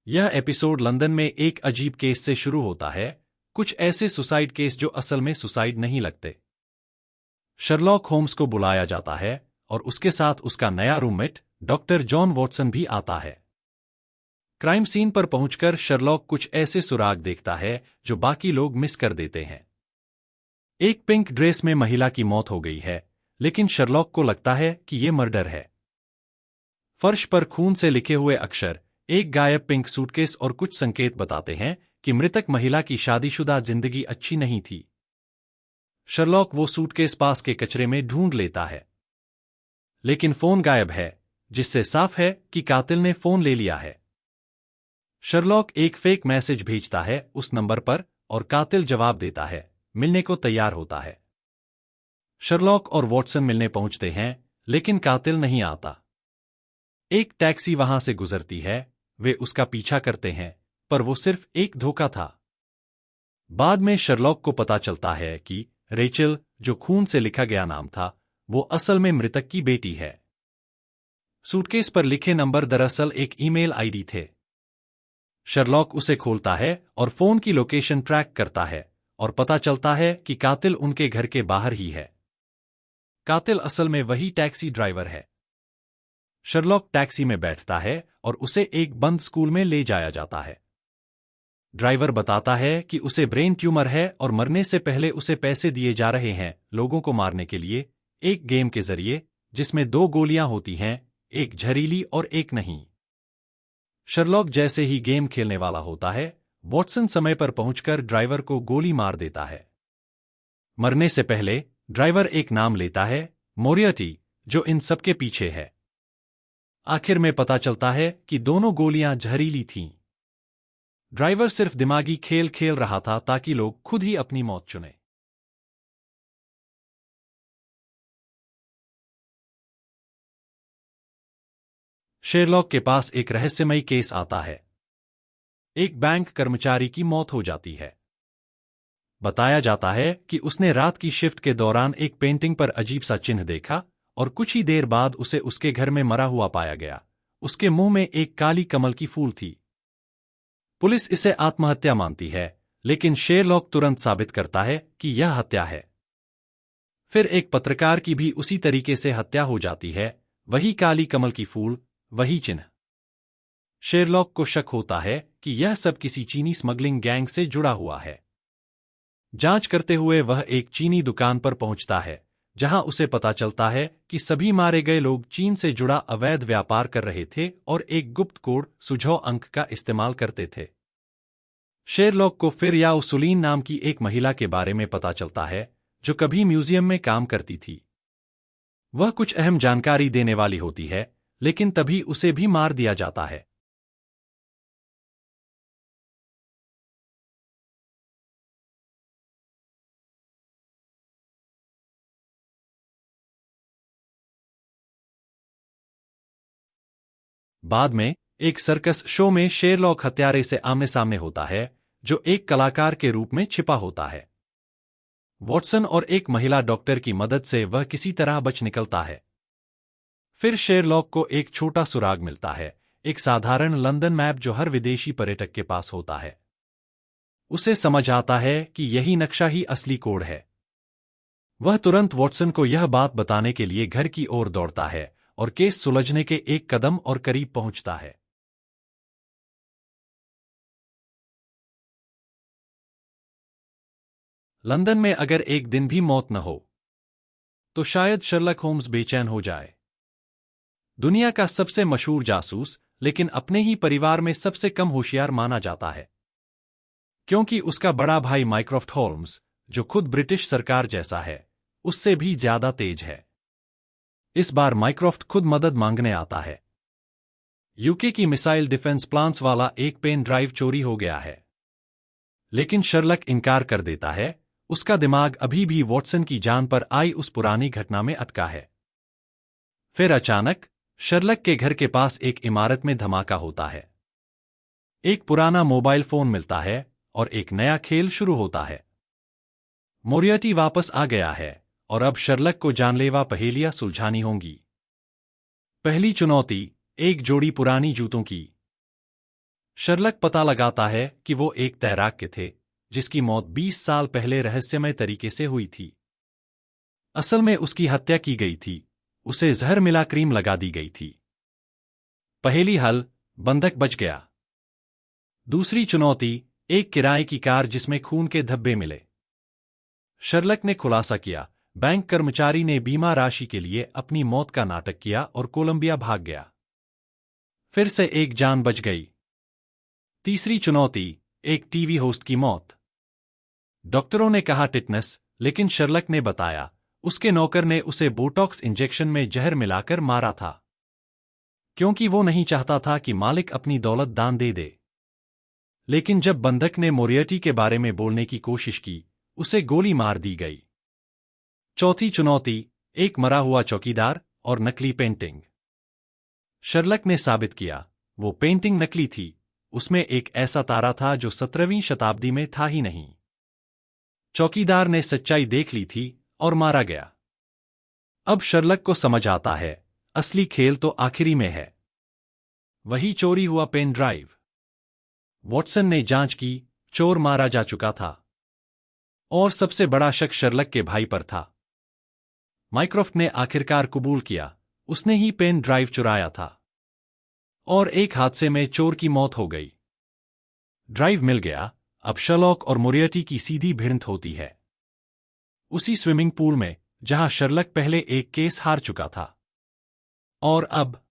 यह episode London में एक अजीब केस से शुरू होता है, कुछ ऐसे सुसाइड केस जो असल में सुसाइड नहीं लगते। शर्लॉक होम्स को बुलाया जाता है और उसके साथ उसका नया रूममेट डॉक्टर जॉन वॉटसन भी आता है। क्राइम सीन पर पहुंचकर शर्लॉक कुछ ऐसे सुराग देखता है जो बाकी लोग मिस कर देते हैं। एक पिंक ड्रेस में महिला की मौत हो गई है, लेकिन शर्लॉक को लगता है कि यह मर्डर है। फर्श पर खून से लिखे हुए अक्षर, एक गायब पिंक सूटकेस और कुछ संकेत बताते हैं कि मृतक महिला की शादीशुदा जिंदगी अच्छी नहीं थी। शर्लॉक वो सूटकेस पास के कचरे में ढूंढ लेता है, लेकिन फोन गायब है, जिससे साफ है कि कातिल ने फोन ले लिया है। शर्लॉक एक फेक मैसेज भेजता है उस नंबर पर और कातिल जवाब देता है, मिलने को तैयार होता है। शर्लॉक और वॉटसन मिलने पहुंचते हैं, लेकिन कातिल नहीं आता। एक टैक्सी वहां से गुजरती है, वे उसका पीछा करते हैं, पर वो सिर्फ एक धोखा था। बाद में शर्लॉक को पता चलता है कि रेचल, जो खून से लिखा गया नाम था, वो असल में मृतक की बेटी है। सूटकेस पर लिखे नंबर दरअसल एक ईमेल आईडी थे। शर्लॉक उसे खोलता है और फोन की लोकेशन ट्रैक करता है और पता चलता है कि कातिल उनके घर के बाहर ही है। कातिल असल में वही टैक्सी ड्राइवर है। शर्लॉक टैक्सी में बैठता है और उसे एक बंद स्कूल में ले जाया जाता है। ड्राइवर बताता है कि उसे ब्रेन ट्यूमर है और मरने से पहले उसे पैसे दिए जा रहे हैं लोगों को मारने के लिए, एक गेम के जरिए जिसमें 2 गोलियां होती हैं, एक जहरीली और एक नहीं। शर्लॉक जैसे ही गेम खेलने वाला होता है, वॉटसन समय पर पहुंचकर ड्राइवर को गोली मार देता है। मरने से पहले ड्राइवर एक नाम लेता है, मोरियर्टी, जो इन सबके पीछे है। आखिर में पता चलता है कि दोनों गोलियां जहरीली थीं। ड्राइवर सिर्फ दिमागी खेल खेल रहा था ताकि लोग खुद ही अपनी मौत चुनें। शेरलॉक के पास एक रहस्यमयी केस आता है। एक बैंक कर्मचारी की मौत हो जाती है। बताया जाता है कि उसने रात की शिफ्ट के दौरान एक पेंटिंग पर अजीब सा चिन्ह देखा और कुछ ही देर बाद उसे उसके घर में मरा हुआ पाया गया। उसके मुंह में एक काली कमल की फूल थी। पुलिस इसे आत्महत्या मानती है, लेकिन शेरलॉक तुरंत साबित करता है कि यह हत्या है। फिर एक पत्रकार की भी उसी तरीके से हत्या हो जाती है, वही काली कमल की फूल, वही चिन्ह। शेरलॉक को शक होता है कि यह सब किसी चीनी स्मगलिंग गैंग से जुड़ा हुआ है। जांच करते हुए वह एक चीनी दुकान पर पहुंचता है, जहां उसे पता चलता है कि सभी मारे गए लोग चीन से जुड़ा अवैध व्यापार कर रहे थे और एक गुप्त कोड सुझाव अंक का इस्तेमाल करते थे। शेरलॉक को फिर याओ सुलीन नाम की एक महिला के बारे में पता चलता है, जो कभी म्यूजियम में काम करती थी। वह कुछ अहम जानकारी देने वाली होती है, लेकिन तभी उसे भी मार दिया जाता है। बाद में एक सर्कस शो में शेरलॉक हत्यारे से आमने सामने होता है, जो एक कलाकार के रूप में छिपा होता है। वॉटसन और एक महिला डॉक्टर की मदद से वह किसी तरह बच निकलता है। फिर शेरलॉक को एक छोटा सुराग मिलता है, एक साधारण लंदन मैप जो हर विदेशी पर्यटक के पास होता है। उसे समझ आता है कि यही नक्शा ही असली कोड है। वह तुरंत वॉटसन को यह बात बताने के लिए घर की ओर दौड़ता है और केस सुलझने के एक कदम और करीब पहुंचता है। लंदन में अगर एक दिन भी मौत न हो, तो शायद शर्लक होम्स बेचैन हो जाए। दुनिया का सबसे मशहूर जासूस, लेकिन अपने ही परिवार में सबसे कम होशियार माना जाता है, क्योंकि उसका बड़ा भाई माइक्रॉफ्ट होम्स, जो खुद ब्रिटिश सरकार जैसा है, उससे भी ज्यादा तेज है। इस बार माइक्रॉफ्ट खुद मदद मांगने आता है। यूके की मिसाइल डिफेंस प्लान्स वाला एक पेन ड्राइव चोरी हो गया है, लेकिन शर्लक इनकार कर देता है। उसका दिमाग अभी भी वॉटसन की जान पर आई उस पुरानी घटना में अटका है। फिर अचानक शर्लक के घर के पास एक इमारत में धमाका होता है। एक पुराना मोबाइल फोन मिलता है और एक नया खेल शुरू होता है। मोरियर्टी वापस आ गया है और अब शर्लक को जानलेवा पहेलियां सुलझानी होंगी। पहली चुनौती, एक जोड़ी पुरानी जूतों की। शर्लक पता लगाता है कि वो एक तैराक के थे जिसकी मौत 20 साल पहले रहस्यमय तरीके से हुई थी। असल में उसकी हत्या की गई थी, उसे जहर मिला क्रीम लगा दी गई थी। पहेली हल, बंधक बच गया। दूसरी चुनौती, एक किराए की कार जिसमें खून के धब्बे मिले। शर्लक ने खुलासा किया, बैंक कर्मचारी ने बीमा राशि के लिए अपनी मौत का नाटक किया और कोलंबिया भाग गया। फिर से एक जान बच गई। तीसरी चुनौती, एक टीवी होस्ट की मौत। डॉक्टरों ने कहा टिटनस, लेकिन शर्लक ने बताया उसके नौकर ने उसे बोटॉक्स इंजेक्शन में जहर मिलाकर मारा था, क्योंकि वो नहीं चाहता था कि मालिक अपनी दौलत दान दे दे। लेकिन जब बंधक ने मोरियर्टी के बारे में बोलने की कोशिश की, उसे गोली मार दी गई। चौथी चुनौती, एक मरा हुआ चौकीदार और नकली पेंटिंग। शर्लक ने साबित किया वो पेंटिंग नकली थी, उसमें एक ऐसा तारा था जो 17वीं शताब्दी में था ही नहीं। चौकीदार ने सच्चाई देख ली थी और मारा गया। अब शर्लक को समझ आता है, असली खेल तो आखिरी में है। वही चोरी हुआ पेन ड्राइव। वॉटसन ने जांच की, चोर मारा जा चुका था और सबसे बड़ा शक शर्लक के भाई पर था। माइक्रॉफ्ट ने आखिरकार कबूल किया, उसने ही पेन ड्राइव चुराया था और एक हादसे में चोर की मौत हो गई। ड्राइव मिल गया। अब शर्लॉक और मोरियर्टी की सीधी भिड़ंत होती है, उसी स्विमिंग पूल में जहां शर्लक पहले एक केस हार चुका था। और अब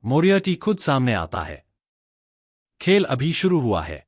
मोरियर्टी खुद सामने आता है। खेल अभी शुरू हुआ है।